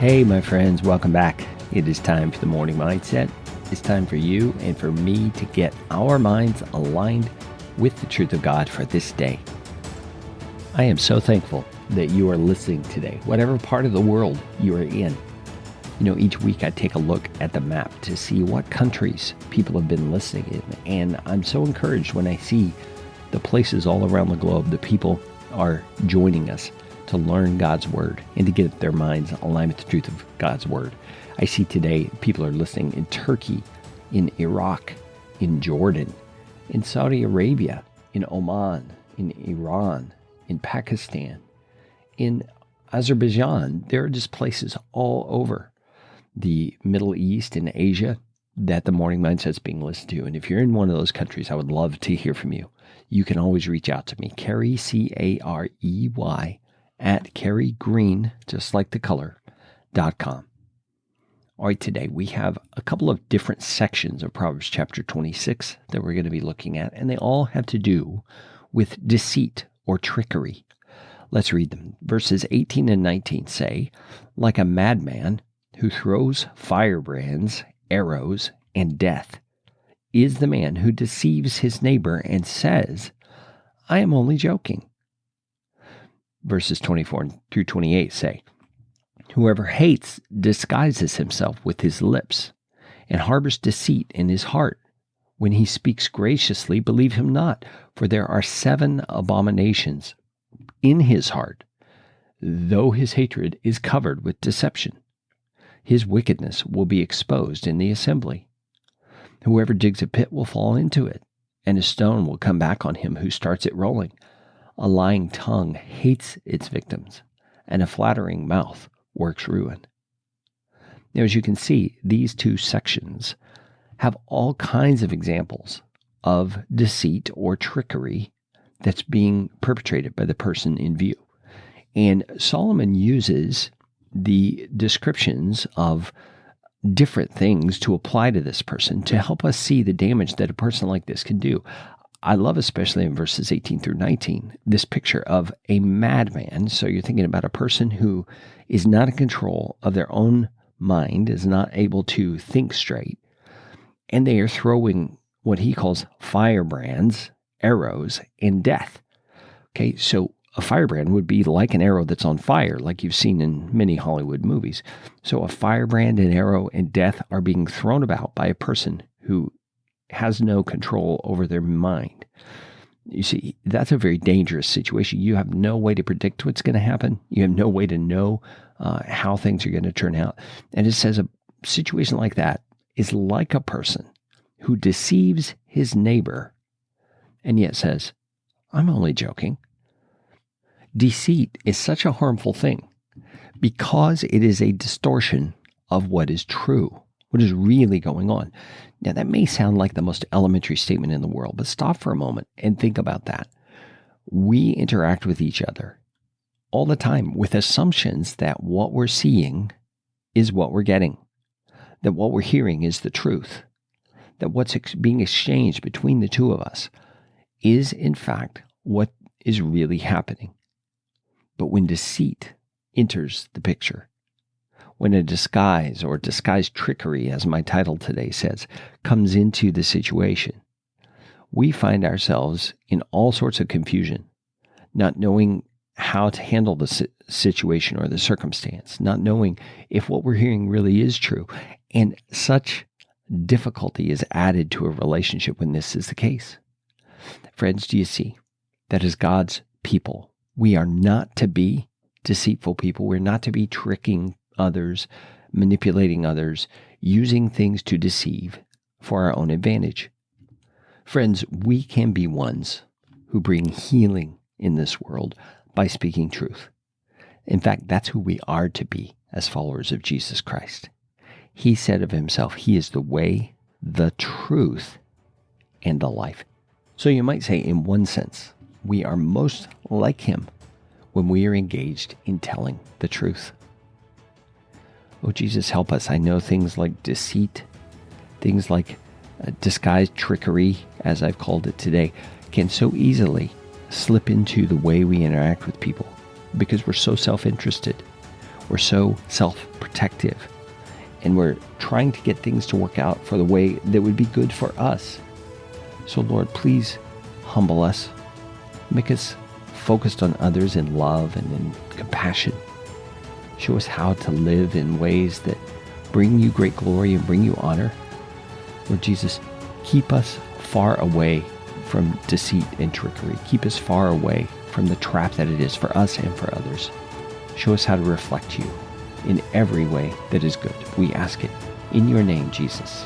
Hey, my friends, welcome back. It is time for the Morning Mindset. It's time for you and for me to get our minds aligned with the truth of God for this day. I am so thankful that you are listening today, whatever part of the world you are in. Each week I take a look at the map to see what countries people have been listening in, and I'm so encouraged when I see the places all around the globe that people are joining us to learn God's Word and to get their minds aligned with the truth of God's Word. I see today people are listening in Turkey, in Iraq, in Jordan, in Saudi Arabia, in Oman, in Iran, in Pakistan, in Azerbaijan. There are just places all over the Middle East and Asia that the Morning Mindset is being listened to. And if you're in one of those countries, I would love to hear from you. You can always reach out to me, Carey, Carey, at careygreen, just like the color.com. All right, today we have a couple of different sections of Proverbs chapter 26 that we're going to be looking at, and they all have to do with deceit or trickery. Let's read them. Verses 18 and 19 say, like a madman who throws firebrands, arrows, and death is the man who deceives his neighbor and says, I am only joking. Verses 24 through 28 say, whoever hates disguises himself with his lips and harbors deceit in his heart. When he speaks graciously, believe him not, for there are 7 abominations in his heart, though his hatred is covered with deception. His wickedness will be exposed in the assembly. Whoever digs a pit will fall into it, and a stone will come back on him who starts it rolling. A lying tongue hates its victims, and a flattering mouth works ruin. Now, as you can see, these two sections have all kinds of examples of deceit or trickery that's being perpetrated by the person in view. And Solomon uses the descriptions of different things to apply to this person to help us see the damage that a person like this can do. I love, especially in verses 18 through 19, this picture of a madman. So you're thinking about a person who is not in control of their own mind, is not able to think straight, and they are throwing what he calls firebrands, arrows, and death. Okay, so a firebrand would be like an arrow that's on fire, like you've seen in many Hollywood movies. So a firebrand, an arrow, and death are being thrown about by a person who has no control over their mind. You see, that's a very dangerous situation. You have no way to predict what's going to happen. You have no way to know how things are going to turn out. And it says a situation like that is like a person who deceives his neighbor and yet says, I'm only joking. Deceit is such a harmful thing because it is a distortion of what is true, what is really going on. Now, that may sound like the most elementary statement in the world, but stop for a moment and think about that. We interact with each other all the time with assumptions that what we're seeing is what we're getting, that what we're hearing is the truth, that what's being exchanged between the two of us is, in fact, what is really happening. But when deceit enters the picture, when a disguise or disguised trickery, as my title today says, comes into the situation, we find ourselves in all sorts of confusion, not knowing how to handle the situation or the circumstance, not knowing if what we're hearing really is true. And such difficulty is added to a relationship when this is the case. Friends, do you see that as God's people, we are not to be deceitful people. We're not to be tricking others, manipulating others, using things to deceive for our own advantage. Friends, we can be ones who bring healing in this world by speaking truth. In fact, that's who we are to be as followers of Jesus Christ. He said of himself, he is the way, the truth, and the life. So you might say, in one sense, we are most like him when we are engaged in telling the truth. Oh, Jesus, help us. I know things like deceit, things like disguised trickery, as I've called it today, can so easily slip into the way we interact with people because we're so self-interested. We're so self-protective, and we're trying to get things to work out for the way that would be good for us. So Lord, please humble us. Make us focused on others in love and in compassion. Show us how to live in ways that bring you great glory and bring you honor. Lord Jesus, keep us far away from deceit and trickery. Keep us far away from the trap that it is for us and for others. Show us how to reflect you in every way that is good. We ask it in your name, Jesus.